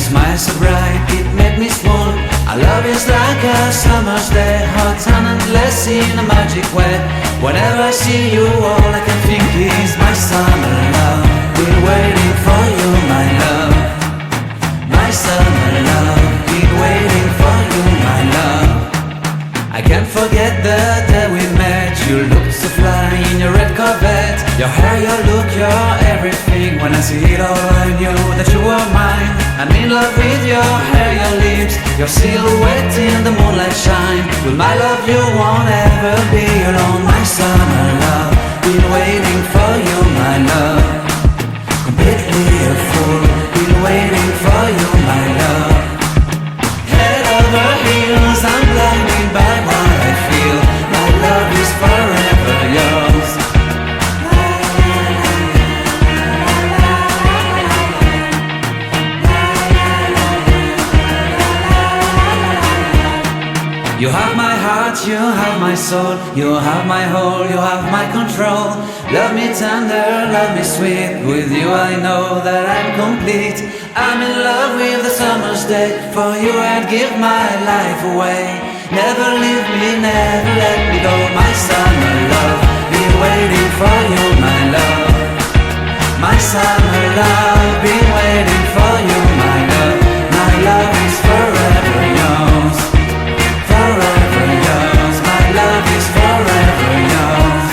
smile so bright, it made me swoon. Our love is like a summer's day, hot and endless in a magic way. Whenever I see you, all I can think is my summer love. Been waiting for you, my love. My summer love. Been waiting for you, my love. I can't forget the day we met. You looked so fly in your red Corvette. Your hair, your look, your everything. When I see it all, I knew that you were mine. I'm in love with your hair, your lips, your silhouette in the moonlight shine. With my love you won't ever be alone. My summer love, been waiting for you, my love. Completely a fool, been waiting for you, my love. Head over heels, I'm blinded by what I feel. My love is forever yours. You have my heart, you have my soul, you have my whole, you have my control. Love me tender, love me sweet, with you I know that I'm complete. I'm in love with the summer's day, for you I'd give my life away. Never leave me, never let me go, my summer love. Been waiting for you, my love. My summer love, been waiting for you, my love. My love is forever yours. Forever yours, my love is forever yours.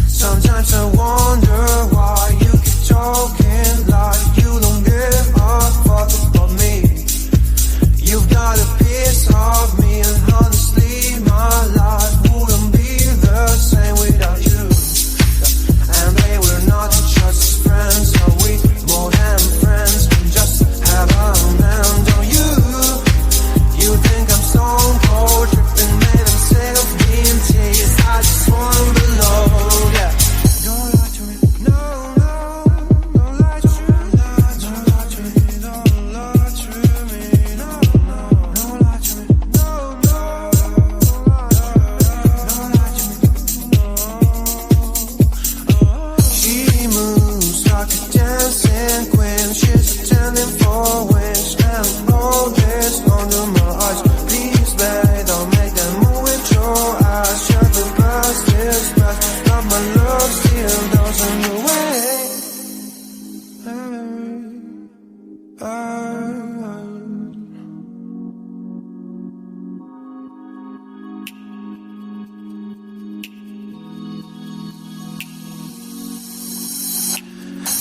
Sometimes I wonder why you keep talking like you don't give a fuck about me. You've got a piece of me, and honestly my life wouldn't be the same without you. And babe, we're not just friends, are we more than friends? We just have a man, don't you? You think I'm stone cold, tripping, man, I'm sick of being teased. I just wanna belong, yeah. Don't lie to me, no, no, don't lie to me, don't lie to me, don't lie to me, no, no, don't lie to me, no, no, don't lie to me, no. She moves like a dancing queen, she's attending for wings, and all this under my eyes. Please, babe, don't make that move with your eyes. Shut the past is past, but my love still doesn't go away.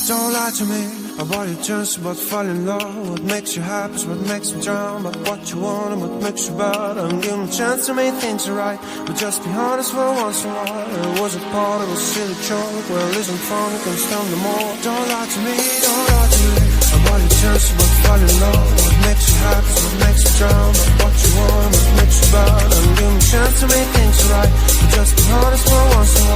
Don't lie to me about your chance, about falling in love. What makes you happy is what makes me drown. But what you want and what makes you bad, I'm giving a chance to make things right. But just be honest for once in a while. It was a part of a silly joke. Well, isn't fun, it can stand no more. Don't lie to me, don't lie to me about your chance, about falling in love. What makes you happy is what makes you drown. But what you want and what makes you bad, I'm giving a chance to make things right. But just be honest for once in a while.